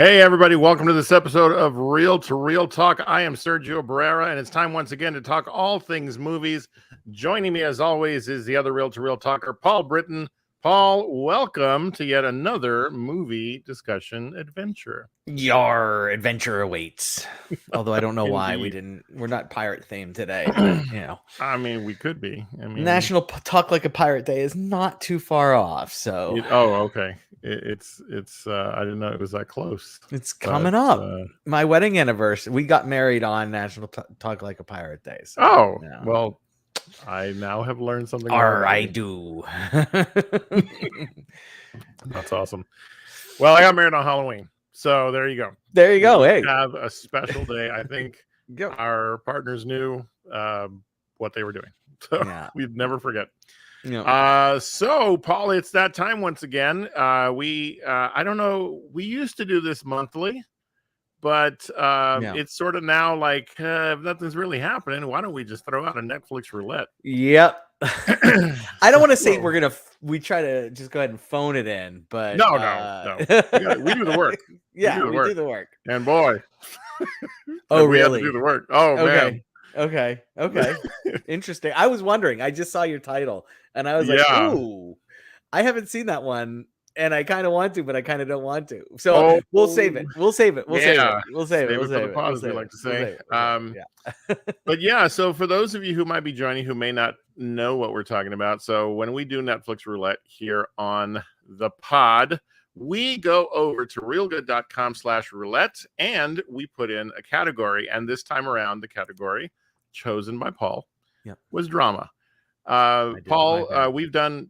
Hey, everybody, welcome to this episode of Real to Real Talk. I am Sergio Barrera, and it's time once again to talk all things movies. Joining me, as always, is the other Real to Real Talker, Paul Britton. Paul, welcome to yet another movie discussion adventure. Your adventure awaits. Although I don't know why Indeed. we're not pirate themed today, but I mean, we could be. National Talk Like a Pirate Day is not too far off. So okay. It's I didn't know it was that close. it's But coming up. My wedding anniversary. We got married on National Talk Like a Pirate Day. So, well, I now have learned something. I do. That's awesome. Well, I got married on Halloween. So there you go. There you go. Hey, have a special day. I think our partners knew what they were doing. So we'd never forget. So Paul, it's that time once again. I don't know. We used to do this monthly, but it's sort of now like if nothing's really happening, why don't we just throw out a Netflix roulette? Yep. I don't want to say we try to just go ahead and phone it in, but no. We do the work. Yeah, we do the work. And boy, oh we really? Have to do the work. Oh okay. Man. Okay. Interesting. I was wondering. I just saw your title, and I was like, "Ooh, I haven't seen that one." And I kind of want to, but I kind of don't want to. So we'll save it. We'll save it. We'll save it for the pod, as we like to say. But yeah, so for those of you who might be joining who may not know what we're talking about, so when we do Netflix roulette here on the pod, we go over to realgood.com/roulette and we put in a category. And this time around, the category chosen by Paul was drama. Paul, we've done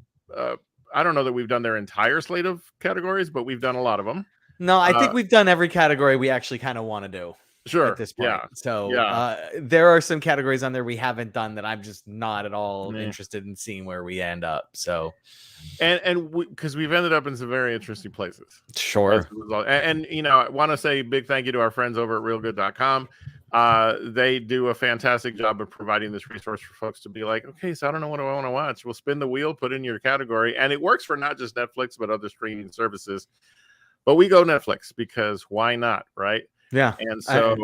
I don't know that we've done their entire slate of categories, but we've done a lot of them. No, I think we've done every category we actually kind of want to do. Sure. At this point. So there are some categories on there we haven't done that I'm just not at all interested in seeing where we end up. So and because we've ended up in some very interesting places. Sure. And I want to say big thank you to our friends over at realgood.com. They do a fantastic job of providing this resource for folks to be like, okay, so I don't know what I want to watch. We'll spin the wheel, put in your category, and it works for not just Netflix, but other streaming services. But we go Netflix because why not, right? Yeah. And so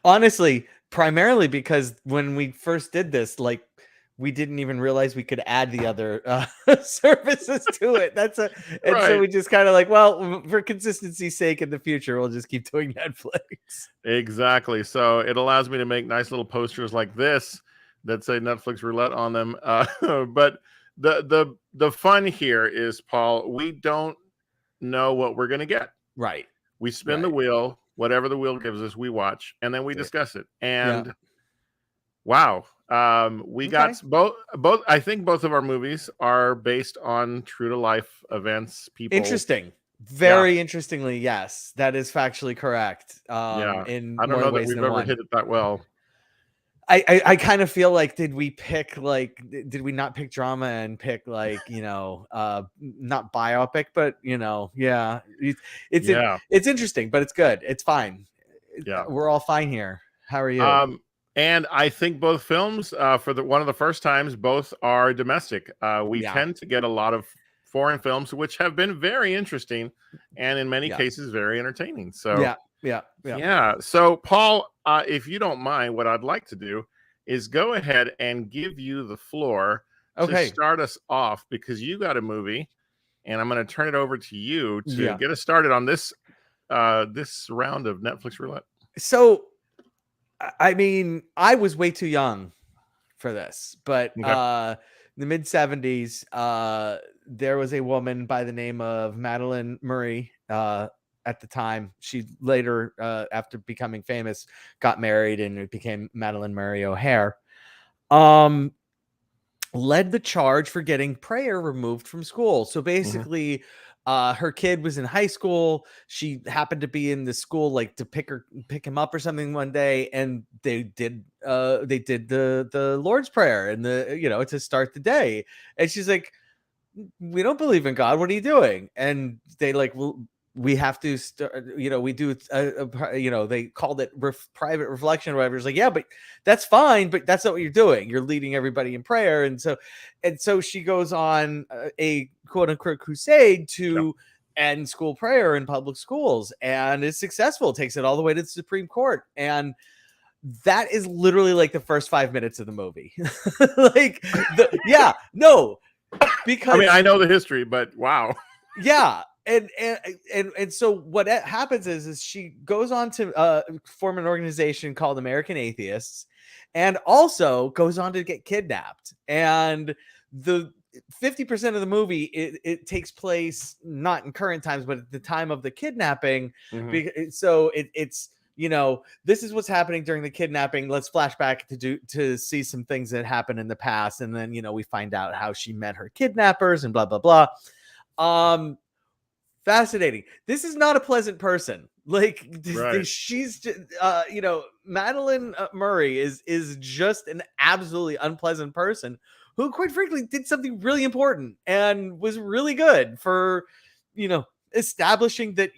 honestly, primarily because when we first did this, like we didn't even realize we could add the other services to it. So we just kind of like, well, for consistency's sake in the future, we'll just keep doing Netflix. Exactly. So it allows me to make nice little posters like this that say Netflix roulette on them. But the fun here is, Paul, we don't know what we're going to get. Right. We spin the wheel. Whatever the wheel gives us, we watch, and then we discuss it. And wow, we got both. I think both of our movies are based on true to life events. People, interesting, very interestingly, yes, that is factually correct. In I don't know that we've ever hit it that well. I kind of feel like did we not pick drama and pick not biopic, but it's interesting, but it's good. It's fine. We're all fine here. How are you? And I think both films for one of the first times, both are domestic. We tend to get a lot of foreign films, which have been very interesting and in many cases very entertaining. So yeah. So Paul, if you don't mind, what I'd like to do is go ahead and give you the floor to start us off, because you got a movie, and I'm going to turn it over to you to get us started on this this round of Netflix roulette. So, I mean, I was way too young for this, but in the mid 70s, there was a woman by the name of Madeline Murray. At the time, she later, after becoming famous, got married and it became Madeline Murray O'Hare. Led the charge for getting prayer removed from school. So basically, her kid was in high school. She happened to be in the school like to pick him up or something one day, and they did the Lord's Prayer and to start the day. And she's like, "We don't believe in God. What are you doing?" And they like, "Well, we have to start, we do, they called it private reflection or whatever." It's like, yeah, but that's fine. But that's not what you're doing. You're leading everybody in prayer. And so she goes on a quote unquote crusade to and school prayer in public schools, and is successful, takes it all the way to the Supreme Court. And that is literally like the first 5 minutes of the movie. Like, because I mean, I know the history, but wow. Yeah. And so what happens is she goes on to form an organization called American Atheists, and also goes on to get kidnapped. And the 50% of the movie, it takes place not in current times, but at the time of the kidnapping. So it's, this is what's happening during the kidnapping. Let's flash back to see some things that happened in the past, and then we find out how she met her kidnappers and blah blah blah. Fascinating. This is not a pleasant person. Like, Right. she's just, Madeline Murray is just an absolutely unpleasant person who, quite frankly, did something really important and was really good for, establishing that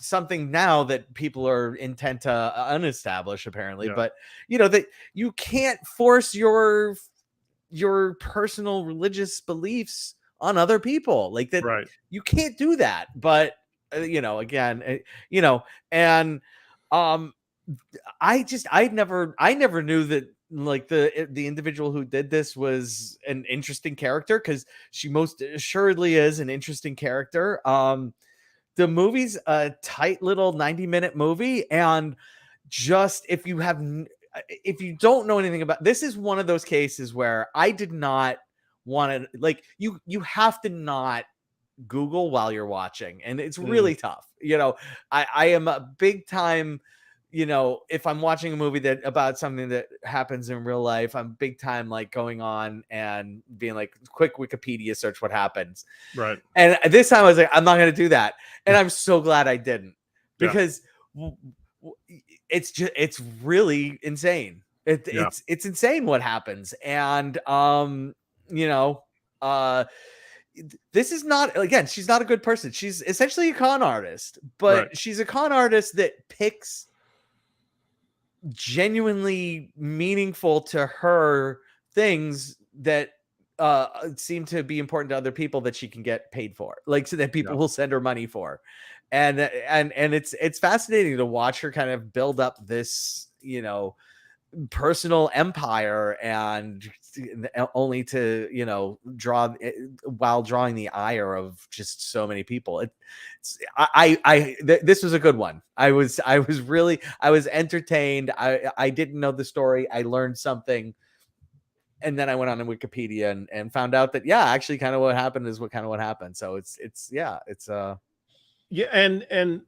something now that people are intent to unestablish, apparently. Yeah. But that you can't force your personal religious beliefs on other people, like that. Right. You can't do that. But again, and I never knew that, like, the individual who did this was an interesting character, because she most assuredly is an interesting character. The movie's a tight little 90-minute movie, and just if you don't know anything about, this is one of those cases where I did not want to, like, you have to not Google while you're watching, and it's really tough. I am a big time, if I'm watching a movie that about something that happens in real life, I'm big time like going on and being like, quick Wikipedia search what happens. Right. And this time I was like, I'm not going to do that. And I'm so glad I didn't, because it's really insane. It's insane what happens. And, this is not, again, she's not a good person. She's essentially a con artist, but she's a con artist that picks genuinely meaningful to her things that seem to be important to other people that she can get paid for, like, so that people will send her money for. And it's fascinating to watch her kind of build up this, personal empire, and only to draw, while drawing the ire of just so many people. This was a good one. I was entertained. I didn't know the story. I learned something, and then I went on to Wikipedia and found out that actually kind of what happened is what happened. So it's and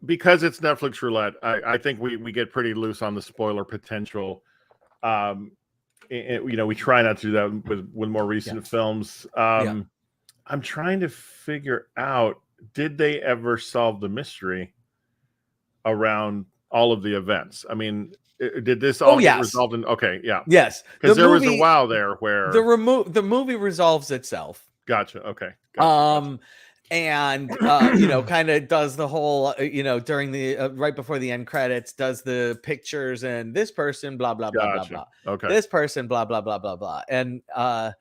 because it's Netflix Roulette, I think we get pretty loose on the spoiler potential. We try not to do that with more recent films. I'm trying to figure out, did they ever solve the mystery around all of the events? I mean, did this all get resolved in? Okay, yes, because there was a while there where the movie resolves itself. Gotcha. Okay. Gotcha. And kind of does the whole during the right before the end credits, does the pictures, and this person blah blah blah blah blah, okay, this person blah blah blah blah blah. And I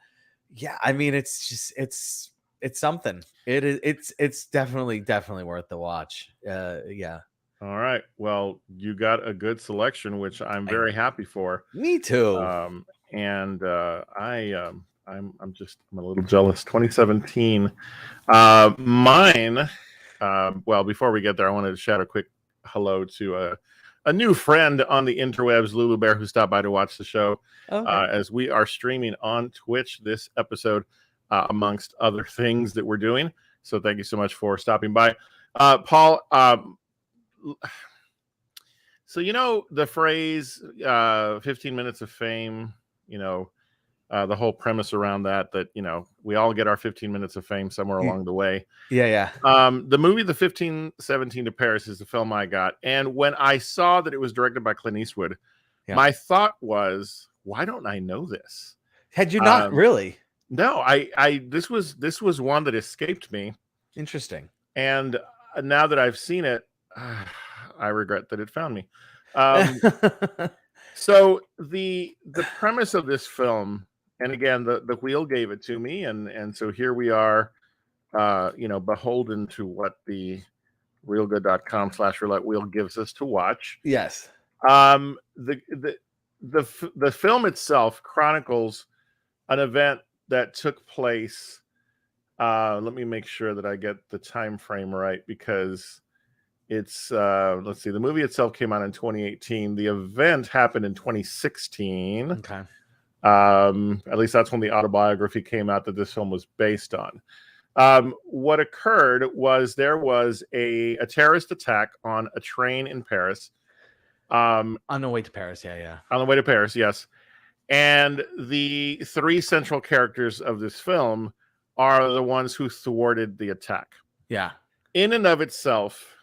mean, it's just it's something. It's definitely worth the watch. All right, well, you got a good selection, which I'm very happy for. Me too. And I'm a little jealous. 2017. Mine. Well, before we get there, I wanted to shout a quick hello to a new friend on the interwebs, Lulu Bear, who stopped by to watch the show. As we are streaming on Twitch this episode, amongst other things that we're doing. So thank you so much for stopping by, Paul. So the phrase 15 minutes of fame, the whole premise around that we all get our 15 minutes of fame somewhere along the way. The movie The 1517 to Paris is the film I got, and when I saw that it was directed by Clint Eastwood, my thought was, why don't I know this? Had you not really? No, this was one that escaped me. Interesting. And now that I've seen it, I regret that it found me. So the premise of this film, and again, the wheel gave it to me, and so here we are, beholden to what the realgood.com/roulette wheel gives us to watch. Yes. The film itself chronicles an event that took place. Let me make sure that I get the time frame right, because it's let's see, the movie itself came out in 2018. The event happened in 2016. Okay. At least that's when the autobiography came out that this film was based on. What occurred was there was a terrorist attack on a train in Paris. On the way to Paris, yeah. On the way to Paris, yes. And the three central characters of this film are the ones who thwarted the attack. Yeah. In and of itself,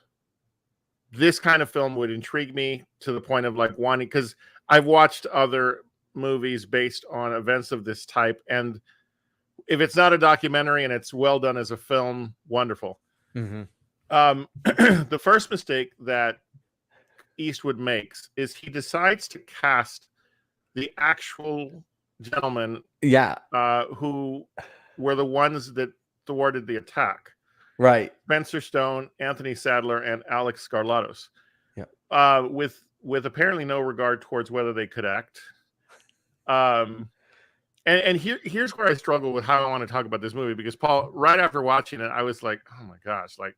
this kind of film would intrigue me to the point of like wanting, because I've watched other movies based on events of this type, and if it's not a documentary and it's well done as a film, wonderful. Mm-hmm. The first mistake that Eastwood makes is he decides to cast the actual gentlemen who were the ones that thwarted the attack. Right. Spencer Stone, Anthony Sadler, and Alex Skarlatos. Yeah. With apparently no regard towards whether they could act. And here's where I struggle with how I want to talk about this movie, because Paul, right after watching it, I was like, oh my gosh, like,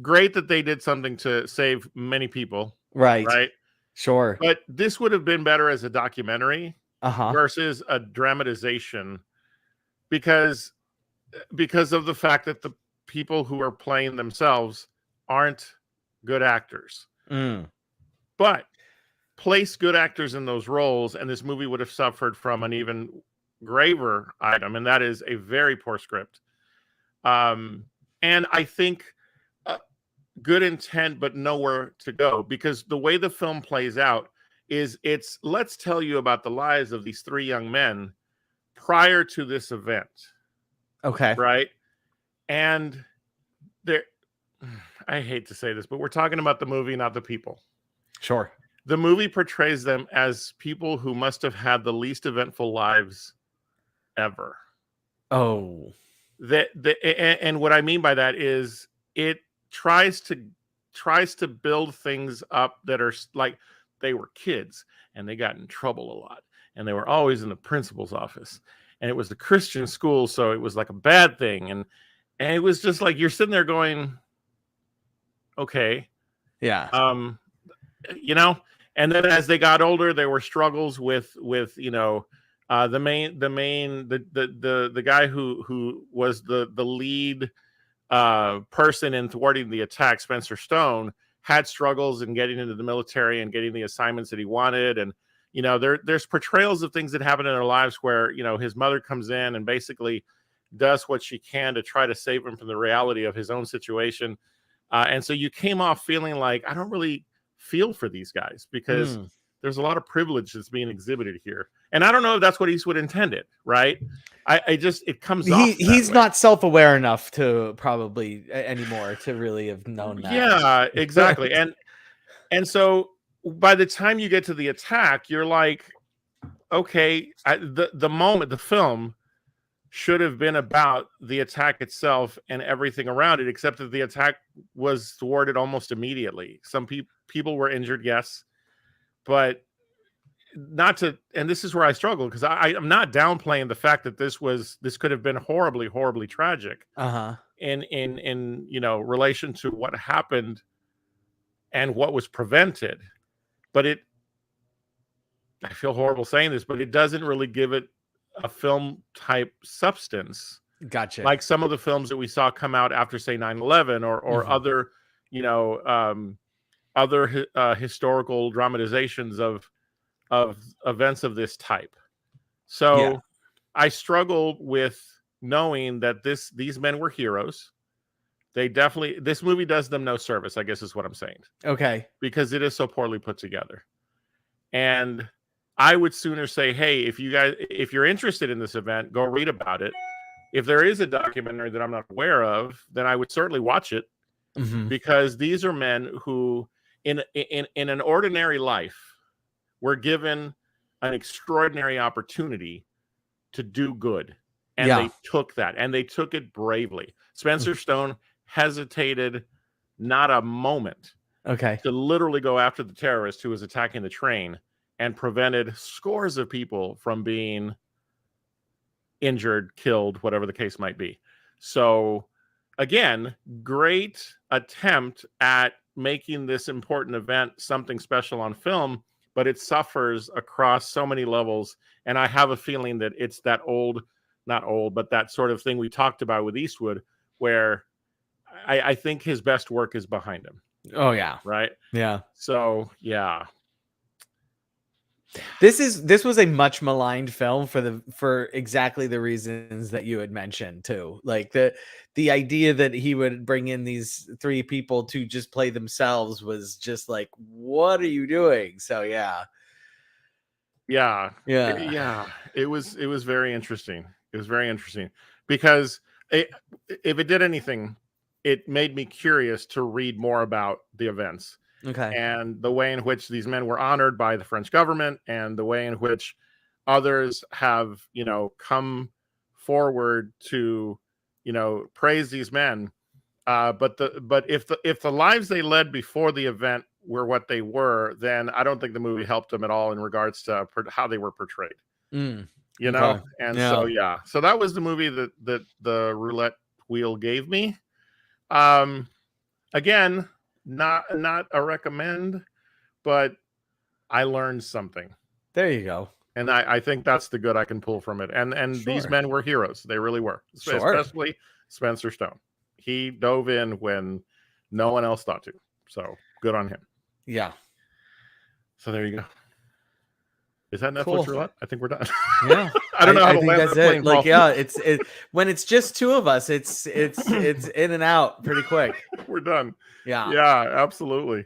great that they did something to save many people. Right. Sure. But this would have been better as a documentary versus a dramatization, because of the fact that the people who are playing themselves aren't good actors. But place good actors in those roles, and this movie would have suffered from an even graver item, and that is a very poor script. And I think good intent, but nowhere to go, because the way the film plays out is let's tell you about the lives of these three young men prior to this event. Okay. Right. And I hate to say this, but we're talking about the movie, not the people. Sure. The movie portrays them as people who must have had the least eventful lives ever. Oh. And what I mean by that is it tries to build things up that are like they were kids and they got in trouble a lot and they were always in the principal's office and it was the Christian school, so it was like a bad thing, and it was just like you're sitting there going, okay, yeah, and then as they got older, there were struggles with the guy who was the lead person in thwarting the attack, Spencer Stone, had struggles in getting into the military and getting the assignments that he wanted. And, there's portrayals of things that happen in their lives where, his mother comes in and basically does what she can to try to save him from the reality of his own situation. And so you came off feeling like, I don't really feel for these guys, because there's a lot of privilege that's being exhibited here. And I don't know if that's what Eastwood intended, right? It comes off. He's not self-aware enough to probably anymore to really have known that. Yeah, exactly. and so by the time you get to the attack, you're like, okay, the film should have been about the attack itself and everything around it, except that the attack was thwarted almost immediately. Some people were injured, yes, but and this is where I struggle, because I'm not downplaying the fact that this could have been horribly, horribly tragic. In relation to what happened and what was prevented. But I feel horrible saying this, but it doesn't really give it a film type substance. Gotcha. Like some of the films that we saw come out after, say, 9/11 or other, other historical dramatizations of events of this type. So I struggle with knowing that these men were heroes. This movie does them no service, I guess is what I'm saying. Okay. Because it is so poorly put together. And I would sooner say, hey, if you're interested in this event, go read about it. If there is a documentary that I'm not aware of, then I would certainly watch it. Because these are men who in an ordinary life were given an extraordinary opportunity to do good. And they took that, and they took it bravely. Spencer Stone hesitated not a moment to literally go after the terrorist who was attacking the train and prevented scores of people from being injured, killed, whatever the case might be. So again, great attempt at making this important event something special on film, but it suffers across so many levels. And I have a feeling that it's that not old, but that sort of thing we talked about with Eastwood, where I think his best work is behind him. Oh yeah. Right. Yeah. So yeah. This was a much maligned film for exactly the reasons that you had mentioned too. Like the idea that he would bring in these three people to just play themselves was just like, what are you doing? So yeah. It was very interesting. It was very interesting because if it did anything, it made me curious to read more about the events. And the way in which these men were honored by the French government, and the way in which others have, come forward to, praise these men. But if the lives they led before the event were what they were, then I don't think the movie helped them at all in regards to how they were portrayed. And so that was the movie that the roulette wheel gave me. Again, not a recommend, but I learned something. There you go. And I think that's the good I can pull from it. And these men were heroes. They really were. Especially Spencer Stone. He dove in when no one else thought to. So good on him. Yeah. So there you go. Is that Netflix Roulette? I think we're done. Yeah. I don't know how to think that's it. Like, it's when it's just two of us, it's in and out pretty quick. We're done. Yeah. Yeah, absolutely.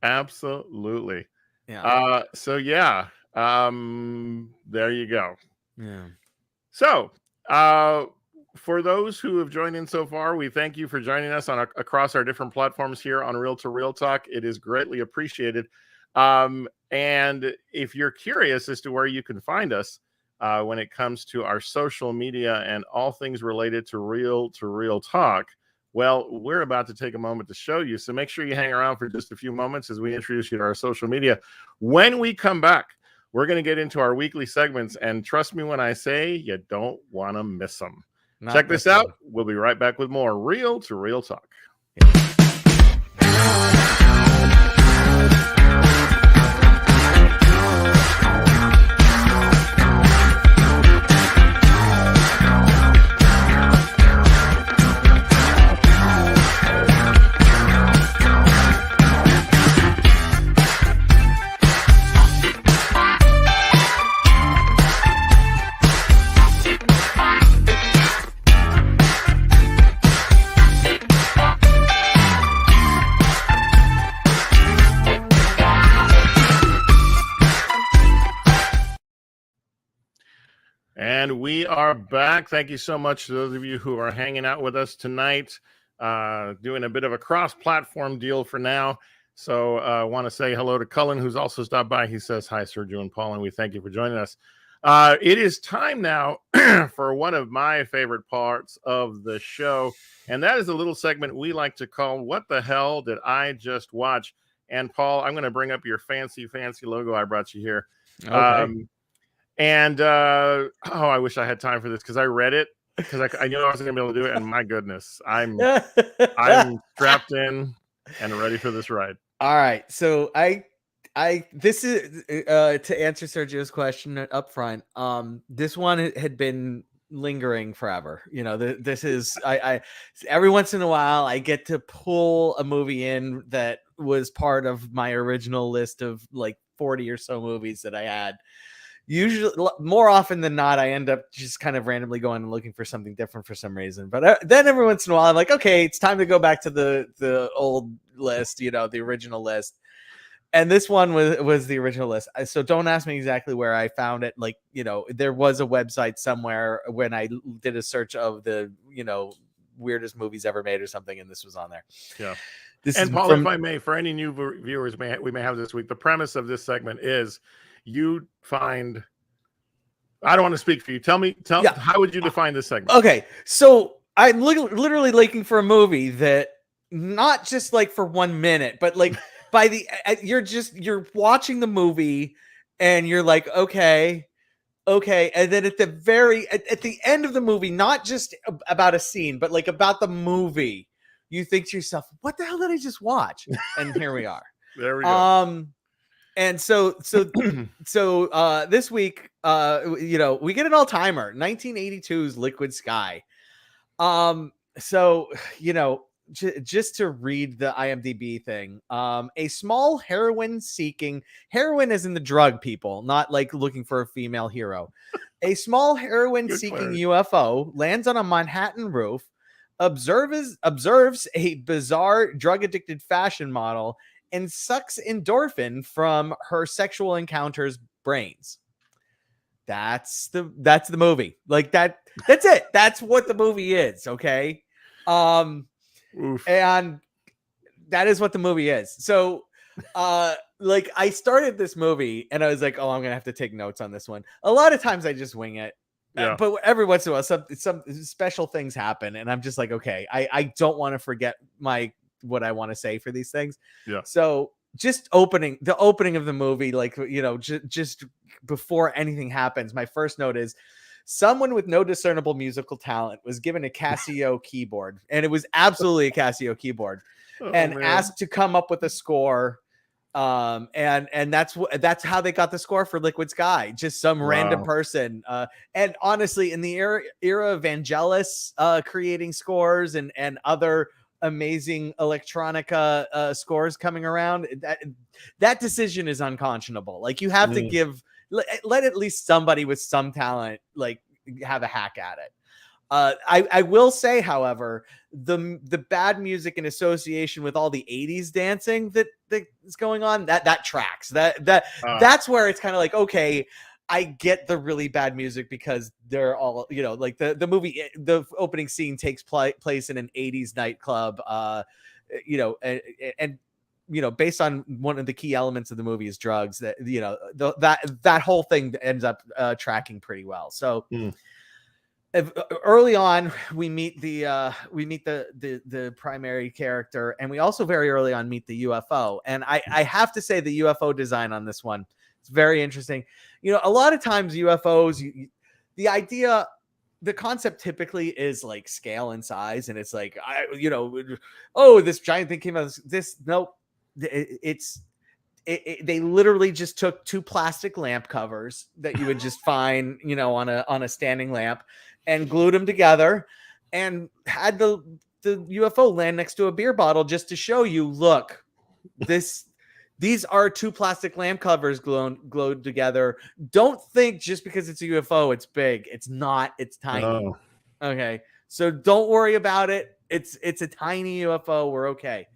Absolutely. Yeah. So yeah. There you go. Yeah. So for those who have joined in so far, we thank you for joining us across our different platforms here on Real to Real Talk. It is greatly appreciated. And if you're curious as to where you can find us when it comes to our social media and all things related to Real Talk, well, we're about to take a moment to show you. So make sure you hang around for just a few moments as we introduce you to our social media. When we come back, we're going to get into our weekly segments. And trust me when I say you don't want to miss them. Check this out. We'll be right back with more Real to Real Talk. And we are back. Thank you so much to those of you who are hanging out with us tonight, doing a bit of a cross-platform deal for now. So I want to say hello to Cullen, who's also stopped by. He says, hi, Sergio and Paul, and we thank you for joining us. It is time now for one of my favorite parts of the show, and that is a little segment we like to call, What the Hell Did I Just Watch? And Paul, I'm going to bring up your fancy logo I brought you here. Okay. And I wish I had time for this because I read it because I knew I wasn't gonna be able to do it. And my goodness, I'm strapped in and ready for this ride. All right, so this is to answer Sergio's question up front. This one had been lingering forever. This is I every once in a while I get to pull a movie in that was part of my original list of like 40 or so movies that I had. Usually, more often than not, I end up just kind of randomly going and looking for something different for some reason. But then every once in a while, I'm like, okay, it's time to go back to the old list, the original list. And this one was the original list. So don't ask me exactly where I found it. Like, there was a website somewhere when I did a search of the, weirdest movies ever made or something, and this was on there. Yeah. And Paul, if I may, for any new viewers we may have this week, the premise of this segment is you find I don't want to speak for you. Tell how would you define this segment? Okay, so I'm literally looking for a movie that not just like for 1 minute, but like by the you're watching the movie and you're like, okay, and then at the end of the movie, not just about a scene, but like about the movie, you think to yourself, what the hell did I just watch? And here we are. There we go. And so this week, we get an all-timer, 1982's Liquid Sky. So, just to read the IMDb thing, a small heroin as in the drug, people, not like looking for a female hero. A small heroin seeking UFO lands on a Manhattan roof, observes a bizarre drug addicted fashion model, and sucks endorphin from her sexual encounters' brains. That's the movie. Like that's it. That's what the movie is. Okay. And that is what the movie is. So, like I started this movie and I was like, oh, I'm gonna have to take notes on this one. A lot of times I just wing it. Yeah. But every once in a while, some special things happen, and I'm just like, okay, I don't want to forget what I want to say for these things. Yeah. So just the opening of the movie, like, just before anything happens, my first note is someone with no discernible musical talent was given a Casio keyboard, and it was absolutely a Casio keyboard, asked to come up with a score. And that's how they got the score for Liquid Sky. Just some random person. And honestly, in the era of Vangelis creating scores and other amazing electronica scores coming around, that decision is unconscionable. Like, you have to let at least somebody with some talent like have a hack at it. I will say, however, the bad music in association with all the 80s dancing that is going on, that tracks. That's where it's kind of like, okay, I get the really bad music because they're all, like the movie, the opening scene takes place in an 80s nightclub, and based on one of the key elements of the movie is drugs, that, that whole thing ends up tracking pretty well. So early on, we meet the primary character, and we also very early on meet the UFO. And I have to say, the UFO design on this one, it's very interesting. A lot of times UFOs, the concept typically is like scale and size, and it's like, this giant thing came out. They literally just took two plastic lamp covers that you would just find, on a standing lamp, and glued them together, and had the UFO land next to a beer bottle just to show you, look, these are two plastic lamp covers glued together. Don't think just because it's a UFO, it's big. It's not. It's tiny. Oh. Okay. So don't worry about it. It's a tiny UFO. We're okay.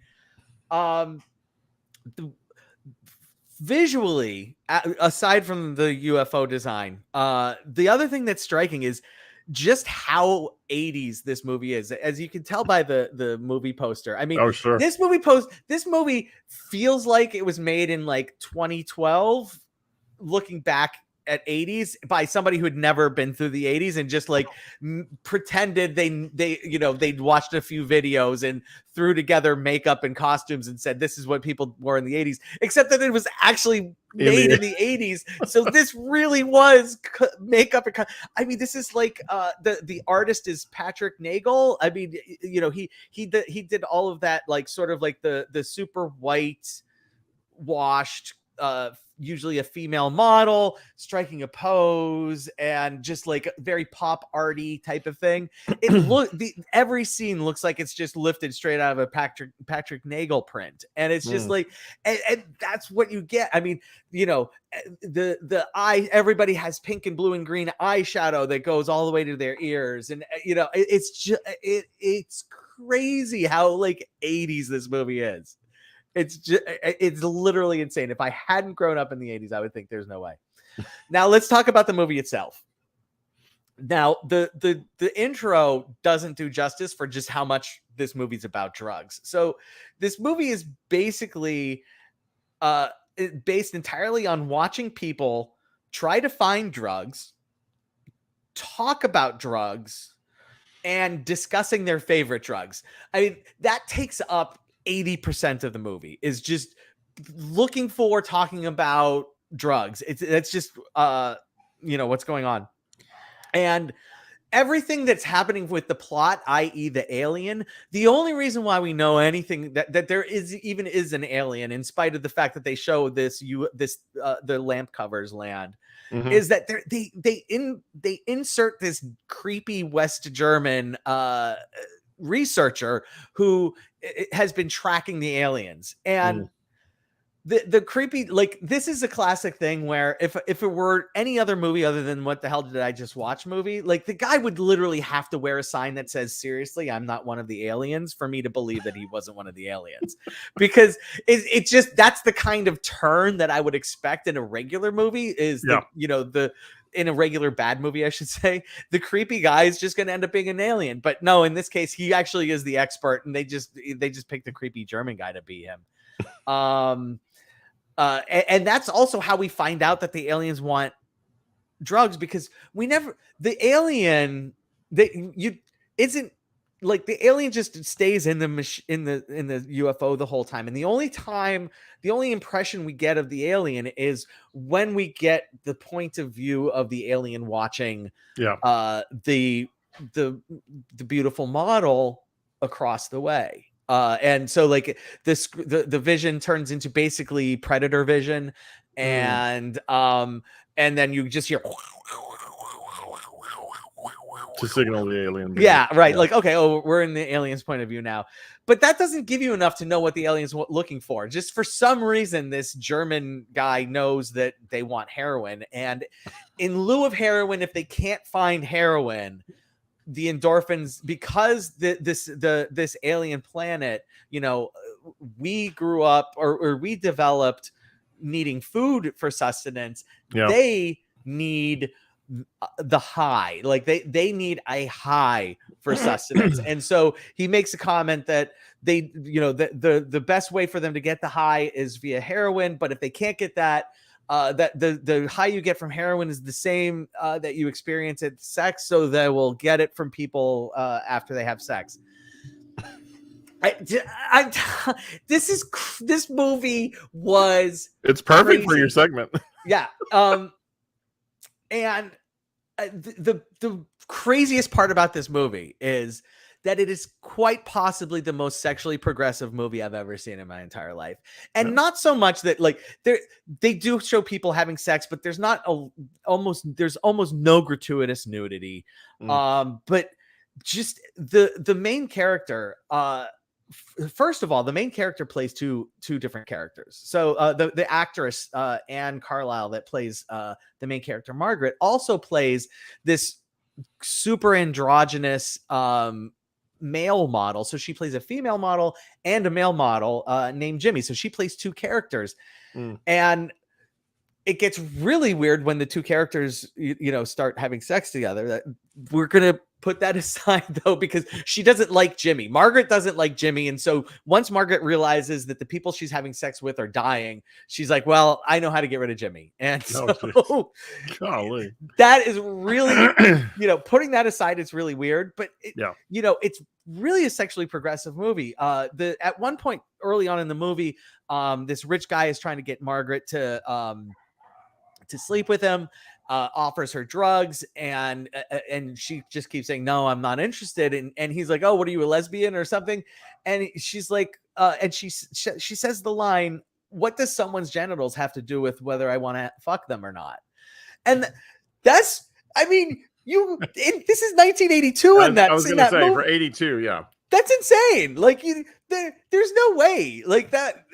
Visually, aside from the UFO design, the other thing that's striking is just how 80s this movie is, as you can tell by the movie poster. I mean, this movie feels like it was made in like 2012, looking back at 80s by somebody who had never been through the 80s and just like pretended they'd watched a few videos and threw together makeup and costumes and said, this is what people wore in the 80s, except that it was actually made in the 80s. So this really was makeup. I mean, this is like the artist is Patrick Nagel. I mean, he did all of that, like sort of like the super white washed, usually a female model striking a pose, and just like very pop arty type of thing. Every scene looks like it's just lifted straight out of a Patrick Nagel print, and it's just like, and that's what you get. I mean, the eye, everybody has pink and blue and green eyeshadow that goes all the way to their ears, and it's just it's crazy how like 80s this movie is. It's literally insane. If I hadn't grown up in the 80s, I would think there's no way. Now let's talk about the movie itself. Now, the intro doesn't do justice for just how much this movie's about drugs. So this movie is basically based entirely on watching people try to find drugs talk about drugs and discussing their favorite drugs. I mean, that takes up 80% of the movie, is just talking about drugs. It's just what's going on. And everything that's happening with the plot, i.e. the alien, the only reason why we know anything that there is an alien, in spite of the fact that they show the lamp covers land, is that they insert this creepy West German researcher who has been tracking the aliens. And the creepy, like, this is a classic thing where if it were any other movie other than What the Hell Did I Just Watch movie, like, the guy would literally have to wear a sign that says, seriously, I'm not one of the aliens, for me to believe that he wasn't one of the aliens. Because it just, that's the kind of turn that I would expect in a regular movie, is in a regular bad movie, I should say, the creepy guy is just going to end up being an alien. But no, in this case, he actually is the expert, and they just picked the creepy German guy to be him. And that's also how we find out that the aliens want drugs, because the alien just stays in the UFO the whole time. And the only impression we get of the alien is when we get the point of view of the alien watching the beautiful model across the way. And so, like, the vision turns into basically predator vision, and then you just hear to signal the alien. Yeah, right. Yeah. Like, okay, we're in the alien's point of view now, but that doesn't give you enough to know what the alien's looking for. Just for some reason, this German guy knows that they want heroin, and in lieu of heroin, if they can't find heroin, the endorphins, because this alien planet, we grew up or we developed needing food for sustenance. They need the high, like they need a high for sustenance. And so he makes a comment that the best way for them to get the high is via heroin, but if they can't get that, that the high you get from heroin is the same that you experience at sex, so they will get it from people after they have sex. This movie was it's perfect crazy. For your segment. Yeah. And the craziest part about this movie is that it is quite possibly the most sexually progressive movie I've ever seen in my entire life. And not so much that, like, they do show people having sex, but there's almost no gratuitous nudity. But just the main character, first of all, the main character plays two different characters. So the actress Anne Carlisle that plays the main character Margaret also plays this super androgynous male model. So she plays a female model and a male model named Jimmy. So she plays two characters. And it gets really weird when the two characters start having sex together. That we're gonna put that aside, though, because she doesn't like Jimmy. Margaret doesn't like Jimmy. And so once Margaret realizes that the people she's having sex with are dying, she's like, well, I know how to get rid of Jimmy. And so that is really, putting that aside, it's really weird, but it's really a sexually progressive movie. At one point early on in the movie, this rich guy is trying to get Margaret to sleep with him. Offers her drugs, and she just keeps saying, no, I'm not interested. And he's like, oh, what are you, a lesbian or something? And she's like, and she says the line, what does someone's genitals have to do with whether I want to fuck them or not? And this is 1982, and I was going to say movie, for 82, yeah. That's insane. Like, there's no way like that.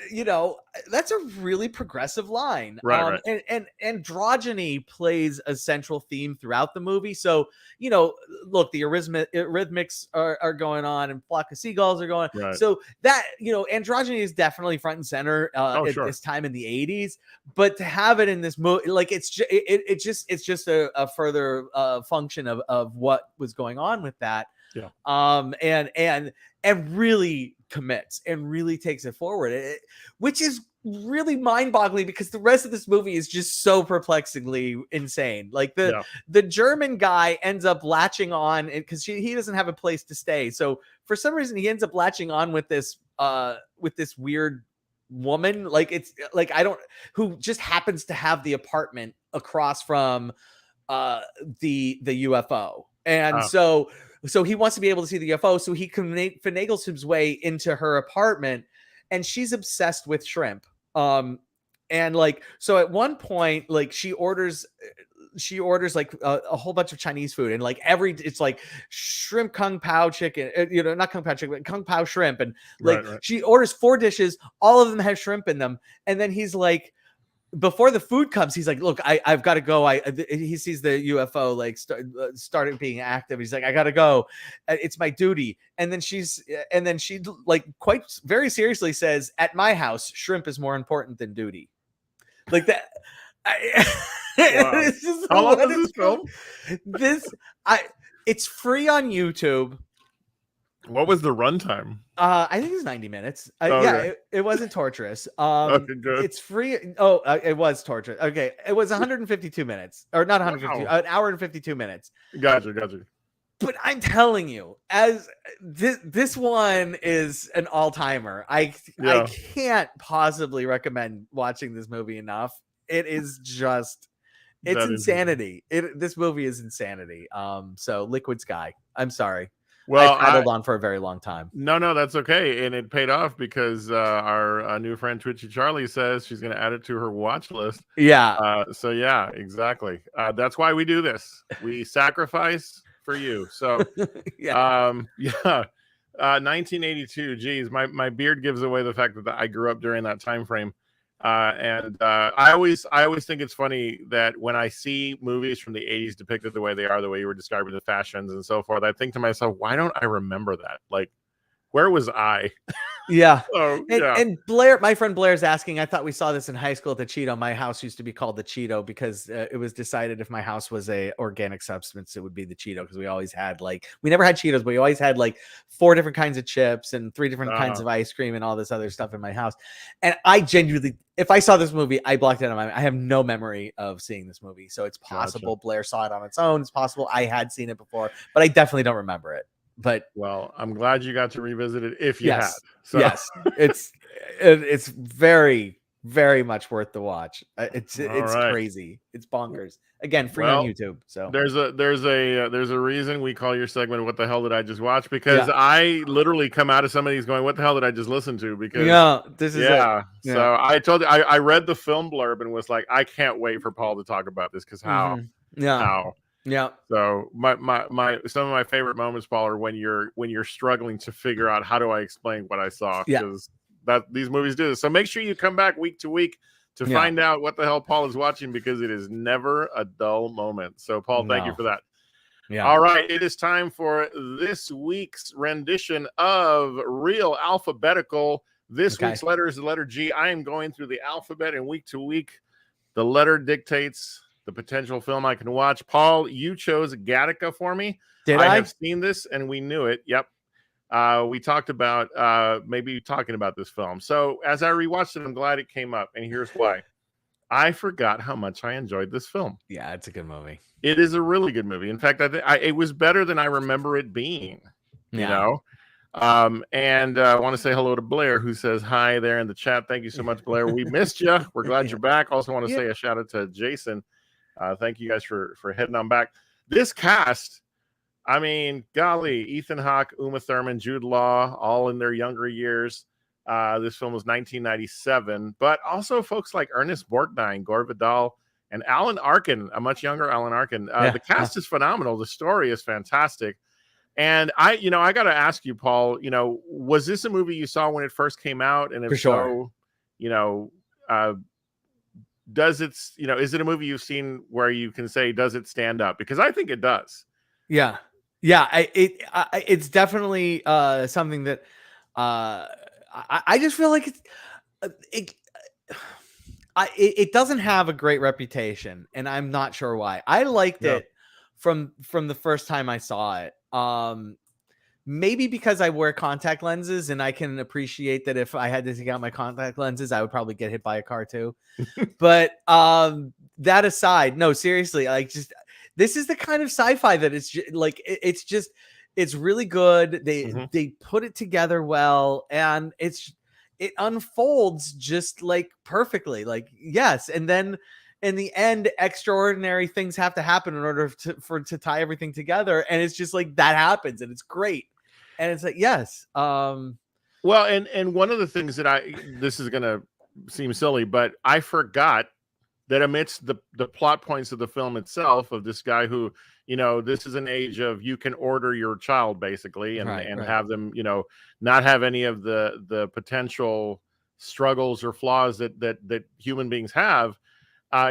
That's a really progressive line. Right. And androgyny plays a central theme throughout the movie. So, look, the rhythmics are going on, and Flock of Seagulls are going. Right. So that, androgyny is definitely front and center at this time in the 80s. But to have it in this movie, like, it's just a further function of what was going on with that. Yeah. And really commits and really takes it forward, which is really mind-boggling because the rest of this movie is just so perplexingly insane. Like the German guy ends up latching on because he doesn't have a place to stay. So for some reason he ends up latching on with this weird woman. Like it's like who just happens to have the apartment across from the UFO. And so he wants to be able to see the UFO, so he finagles his way into her apartment, and she's obsessed with shrimp. And like, so at one point, like she orders like a whole bunch of Chinese food, and like it's like shrimp kung pao chicken, not kung pao chicken, but kung pao shrimp. And like she orders 4 dishes, all of them have shrimp in them. And then he's like, before the food comes, he's like, look, I've got to go. He sees the UFO like started being active. He's like, I got to go. It's my duty. And then she like quite very seriously says, at my house, shrimp is more important than duty. Like that. Wow. How long is this film? It's free on YouTube. What was the runtime? I think it's 90 minutes. Yeah, it wasn't torturous. Okay, good. It's free. Oh, it was torturous. Okay, it was 152 minutes, or not 152, an hour and 52 minutes. Gotcha. But I'm telling you, as this one is an all-timer. I can't possibly recommend watching this movie enough. It is just, it's insanity. This movie is insanity. So Liquid Sky. I'm sorry. Well, I paddled on for a very long time. No, that's okay. And it paid off because our new friend Twitchy Charlie says she's going to add it to her watch list. Yeah. So yeah, exactly. That's why we do this. We sacrifice for you. So 1982. Geez, my beard gives away the fact that I grew up during that time frame. I always think it's funny that when I see movies from the 80s depicted the way they are, the way you were describing the fashions and so forth, I think to myself, why don't I remember that? Like, where was I? Yeah. And Blair, my friend Blair's asking, I thought we saw this in high school at the Cheeto. My house used to be called the Cheeto because it was decided if my house was a organic substance, it would be the Cheeto, because we always had we never had Cheetos, but we always had like 4 different kinds of chips and 3 different kinds of ice cream and all this other stuff in my house. And I genuinely, if I saw this movie, I blocked it out of my mind. I have no memory of seeing this movie. So it's possible Blair saw it on its own. It's possible I had seen it before, but I definitely don't remember it. But well, I'm glad you got to revisit it if you had. So. Yes, it's very, very much worth the watch. It's crazy. It's bonkers. Again, free on YouTube. So there's a reason we call your segment "What the hell did I just watch?" Because I literally come out of some of these going, "What the hell did I just listen to?" Because this is it. So I told you I read the film blurb and was like, I can't wait for Paul to talk about this because how. Yeah. So my some of my favorite moments, Paul, are when you're struggling to figure out how do I explain what I saw, because these movies do this. So make sure you come back week to week to find out what the hell Paul is watching, because it is never a dull moment. So Paul, thank you for that. Yeah. All right, it is time for this week's rendition of Real Alphabetical. This week's letter is the letter G. I am going through the alphabet, and week to week, the letter dictates the potential film I can watch. Paul, you chose Gattaca for me. I have seen this, and we knew it. Yep. We talked about maybe talking about this film. So as I rewatched it, I'm glad it came up, and here's why. I forgot how much I enjoyed this film. Yeah, it's a good movie. It is a really good movie. In fact, it was better than I remember it being. You know? And I want to say hello to Blair, who says hi there in the chat. Thank you so much, Blair. We missed you. We're glad you're back. Also want to say a shout out to Jason. Thank you guys for heading on back. This cast, I mean, golly, Ethan Hawke, Uma Thurman, Jude Law, all in their younger years. This film was 1997, but also folks like Ernest Borgnine, Gore Vidal, and Alan Arkin, a much younger Alan Arkin. The cast is phenomenal. The story is fantastic. And I got to ask you, Paul, was this a movie you saw when it first came out? And if so, does it, is it a movie you've seen where you can say, does it stand up? Because I think it does. Yeah. It's definitely something that I just feel like it doesn't have a great reputation, and I'm not sure why. I liked it from the first time I saw it. maybe because I wear contact lenses and I can appreciate that if I had to take out my contact lenses, I would probably get hit by a car too. But that aside, no, seriously, like just this is the kind of sci-fi that it's like it's really good. They put it together well, and it unfolds just like perfectly. Like, yes, and then in the end, extraordinary things have to happen in order to tie everything together, and it's just like that happens, and it's great. And it's like, yes. Well, and one of the things that this is gonna seem silly, but I forgot that amidst the plot points of the film itself, of this guy who, this is an age of you can order your child basically and Right. have them, not have any of the potential struggles or flaws that human beings have.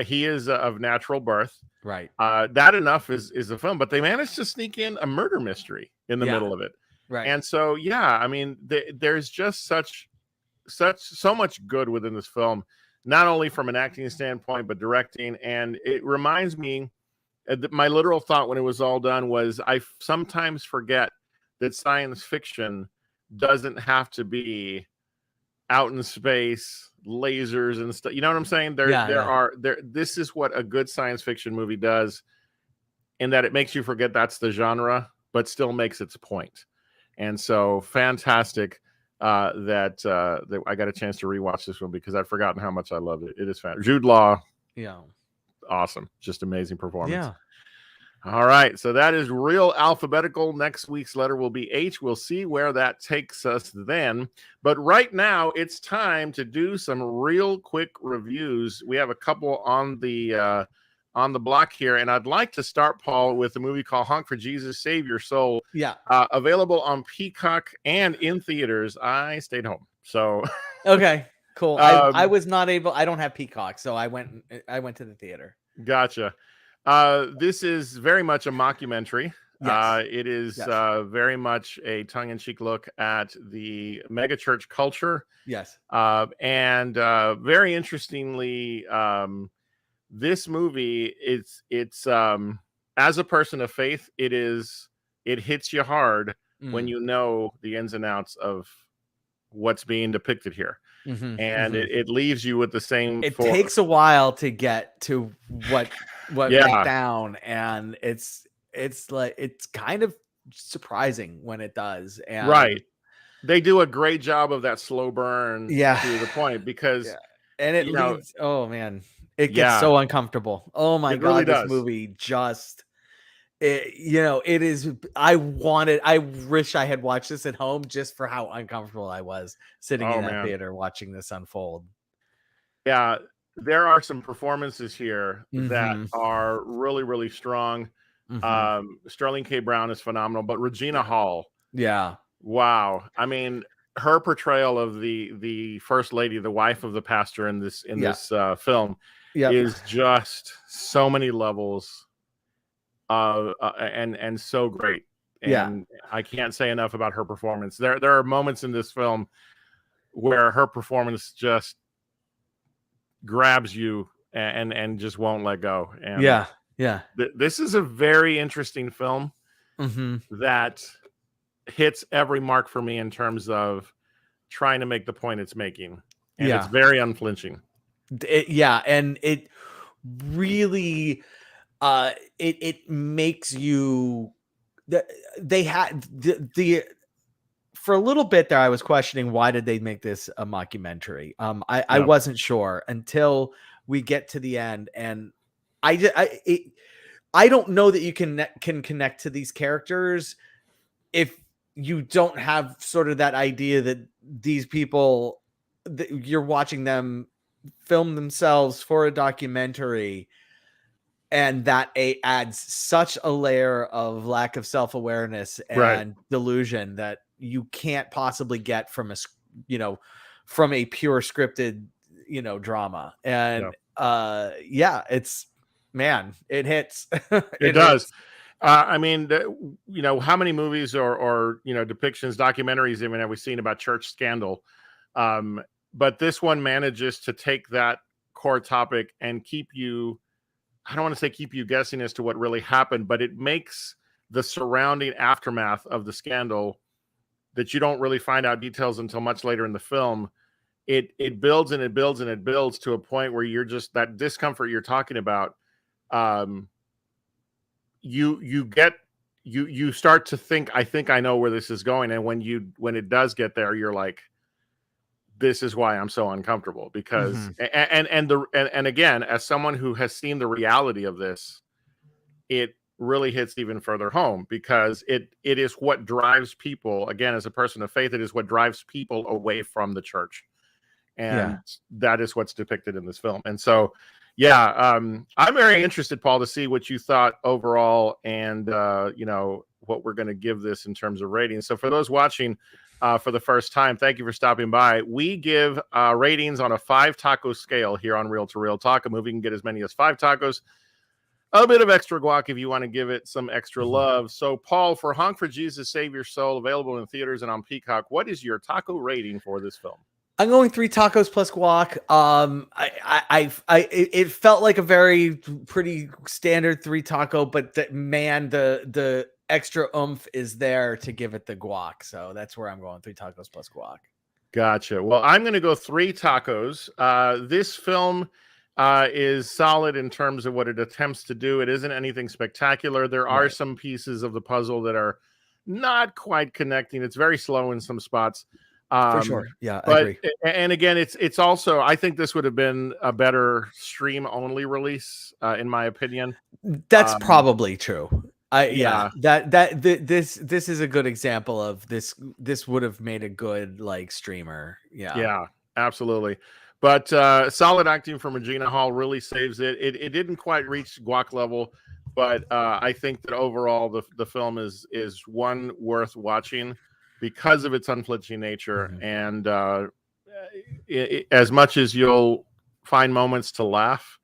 He is of natural birth. Right. That enough is a film, but they managed to sneak in a murder mystery in the middle of it. Right. And so, yeah, I mean, there's just so much good within this film, not only from an acting standpoint, but directing. And it reminds me, my literal thought when it was all done was, I sometimes forget that science fiction doesn't have to be out in space, lasers and stuff. You know what I'm saying? This is what a good science fiction movie does, in that it makes you forget that's the genre, but still makes its point. And so fantastic that I got a chance to rewatch this one, because I'd forgotten how much I loved it. It is fantastic. Jude Law, awesome, just amazing performance. Yeah. All right, so that is real alphabetical. Next week's letter will be H. We'll see where that takes us then. But right now, it's time to do some real quick reviews. We have a couple on the block here, and I'd like to start, Paul, with a movie called Honk for Jesus, Save Your Soul. Yeah. Available on Peacock and in theaters. I stayed home, so okay, cool. I was not able. I don't have Peacock, so I went to the theater. Gotcha. This is very much a mockumentary. Yes. It is very much a tongue-in-cheek look at the megachurch culture. Yes. And very interestingly, this movie, it's as a person of faith, it hits you hard when you know the ins and outs of what's being depicted here. And it leaves you with the same. It takes a while to get to what went down, and it's like it's kind of surprising when it does. And right, they do a great job of that slow burn to the point, because and it leads. Oh man, it gets so uncomfortable. Oh my god, really this movie just. It is. I wish I had watched this at home, just for how uncomfortable I was sitting in that theater watching this unfold. Yeah, there are some performances here that are really, really strong. Sterling K. Brown is phenomenal, but Regina Hall. Yeah. Wow. I mean, her portrayal of the first lady, the wife of the pastor in this film, is just so many levels. And so great. And I can't say enough about her performance. There are moments in this film where her performance just grabs you and just won't let go. And this is a very interesting film that hits every mark for me in terms of trying to make the point it's making. And it's very unflinching. And it really it makes you they had the for a little bit there I was questioning, why did they make this a mockumentary? I wasn't sure until we get to the end, and I don't know that you can connect to these characters if you don't have sort of that idea that these people, that you're watching them film themselves for a documentary. And that adds such a layer of lack of self-awareness and delusion that you can't possibly get from a pure scripted, drama. And it's, man, it hits. It does. I mean, how many movies or depictions, documentaries even have we seen about church scandal? But this one manages to take that core topic and keep you, I don't want to say keep you guessing as to what really happened, but it makes the surrounding aftermath of the scandal that you don't really find out details until much later in the film. It builds and it builds and it builds to a point where you're just, that discomfort you're talking about. You start to think, I think I know where this is going. And when it does get there, you're like, this is why I'm so uncomfortable, because and again, as someone who has seen the reality of this, it really hits even further home, because it is what drives people, again, as a person of faith, it is what drives people away from the church. And that is what's depicted in this film. And so, I'm very interested, Paul, to see what you thought overall, and what we're going to give this in terms of ratings. So for those watching for the first time, thank you for stopping by. We give ratings on a 5 taco scale here on Reel to Reel Talk. A movie can get as many as 5 tacos. A bit of extra guac if you want to give it some extra love. So, Paul, for Honk for Jesus, Save Your Soul, available in theaters and on Peacock, what is your taco rating for this film? I'm going 3 tacos plus guac. It felt like a very pretty standard 3 taco, but the extra oomph is there to give it the guac. So that's where I'm going, 3 tacos plus guac. Gotcha. Well, I'm going to go 3 tacos. This film is solid in terms of what it attempts to do. It isn't anything spectacular. There are some pieces of the puzzle that are not quite connecting. It's very slow in some spots. For sure. Yeah, I agree. And again, it's also, I think this would have been a better stream only release, in my opinion. That's probably true. This is a good example of this. This would have made a good like streamer. Yeah, absolutely. But solid acting from Regina Hall really saves it. It didn't quite reach guac level, but I think that overall the film is one worth watching because of its unflinching nature. And as much as you'll find moments to laugh,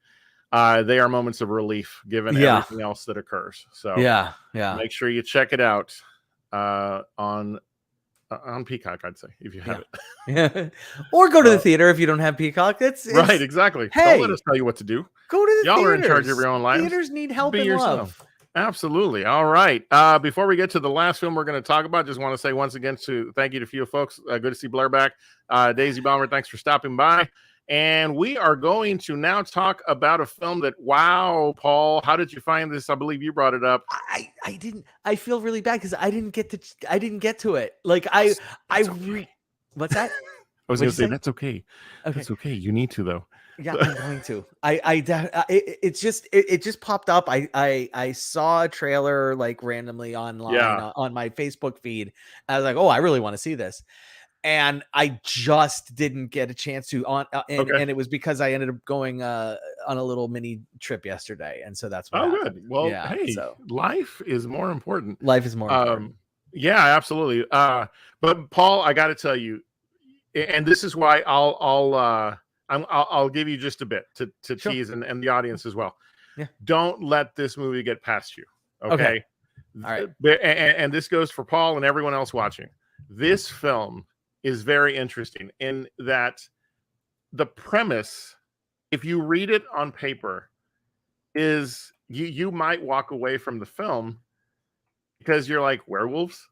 they are moments of relief given everything else that occurs. So make sure you check it out on Peacock, I'd say, if you have it. Or go to the theater if you don't have Peacock. It's right, exactly. Hey, don't let us tell you what to do. Go to the Y'all theaters. Are in charge of your own lives. Theaters need help Be and yourself. love. Absolutely. All right. Before we get to the last film we're going to talk about, just want to say once again thank you to a few folks. Good to see Blair back. Daisy Balmer, thanks for stopping by. And we are going to now talk about a film that, wow, Paul, how did you find this? I believe you brought it up. I didn't. I feel really bad because I didn't get to it. Like what's that? I was going to say that's okay. That's okay. You need to though. Yeah, I'm going to. It just popped up. I saw a trailer like randomly online on my Facebook feed. I was like, oh, I really want to see this. And I just didn't get a chance to and it was because I ended up going on a little mini trip yesterday, and so that's what happened. Good. Well, hey, life is more important. Life is more important. Yeah, absolutely. But Paul, I got to tell you, and this is why I'll give you just a bit to tease and the audience as well. Yeah. Don't let this movie get past you. Okay. All right. And this goes for Paul and everyone else watching. This film is very interesting in that the premise, if you read it on paper, is you might walk away from the film because you're like, werewolves?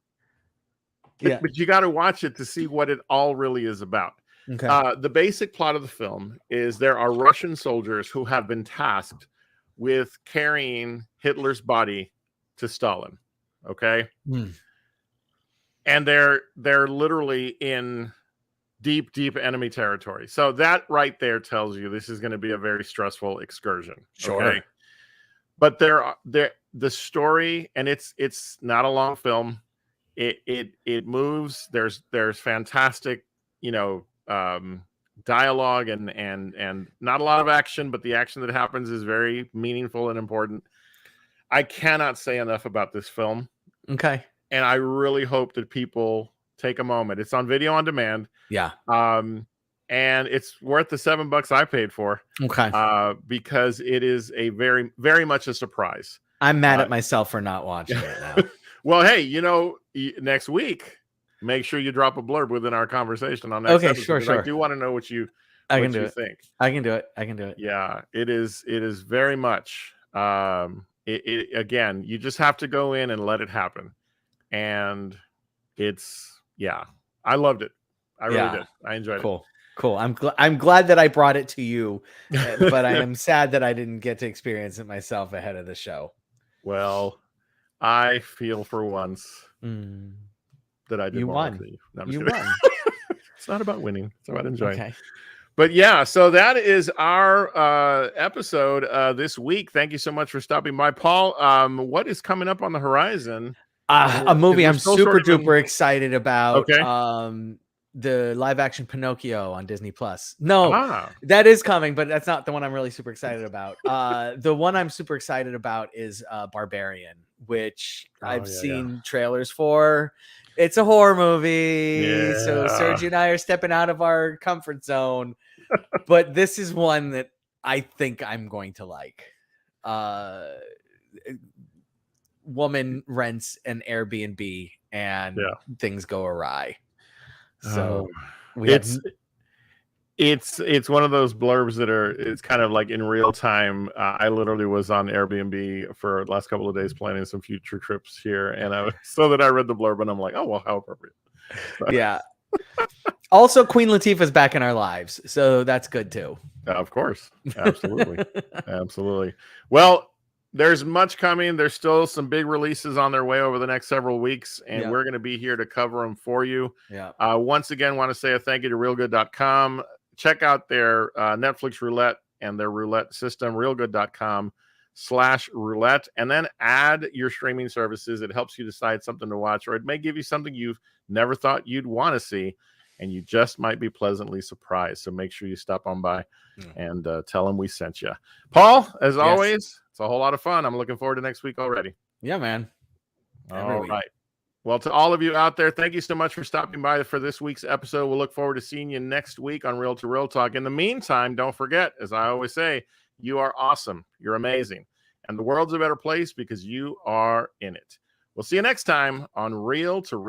But you got to watch it to see what it all really is about. Okay. The basic plot of the film is there are Russian soldiers who have been tasked with carrying Hitler's body to Stalin. Okay. And they're literally in deep enemy territory. So that right there tells you this is going to be a very stressful excursion. Sure. Okay? But the story, and it's not a long film. It moves. There's fantastic, dialogue and not a lot of action, but the action that happens is very meaningful and important. I cannot say enough about this film. Okay. And I really hope that people take a moment. It's on video on demand. Yeah. And it's worth the $7 I paid for. Okay. Because it is a very, very much a surprise. I'm mad at myself for not watching it now. Well, hey, next week, make sure you drop a blurb within our conversation on next episode. Sure. I do want to know what you think. I can do it. Yeah, it is very much. Again, you just have to go in and let it happen. And it's Yeah, I loved it. I really did. I enjoyed it. Cool. I'm glad that I brought it to you, but I am sad that I didn't get to experience it myself ahead of the show. Well, I feel for once that I did you more won. work than you. No, you won. It's not about winning. It's about enjoying. Okay. But yeah, so that is our episode this week. Thank you so much for stopping by, Paul. What is coming up on the horizon? A movie I'm super duper excited about. Okay. The live action Pinocchio on Disney Plus. No, that is coming, but that's not the one I'm really super excited about. The one I'm super excited about is Barbarian, which I've seen trailers for. It's a horror movie. So Sergi and I are stepping out of our comfort zone. But this is one that I think I'm going to like. Woman rents an Airbnb and things go awry. So it's one of those blurbs that it's kind of like in real time. I literally was on Airbnb for the last couple of days planning some future trips here, and I read the blurb and I'm like, oh well, how appropriate. Yeah. Also, Queen Latifah's back in our lives, so that's good too. Of course, absolutely, absolutely. Well, there's much coming. There's still some big releases on their way over the next several weeks, and we're going to be here to cover them for you. Yeah. Once again, want to say a thank you to realgood.com. Check out their Netflix roulette and their roulette system, realgood.com/roulette, and then add your streaming services. It helps you decide something to watch, or it may give you something you've never thought you'd want to see, and you just might be pleasantly surprised. So make sure you stop on by and tell them we sent you. Paul, as always, it's a whole lot of fun. I'm looking forward to next week already. Yeah, man. All right. Well, to all of you out there, thank you so much for stopping by for this week's episode. We'll look forward to seeing you next week on Real to Real Talk. In the meantime, don't forget, as I always say, you are awesome. You're amazing. And the world's a better place because you are in it. We'll see you next time on Real to Real.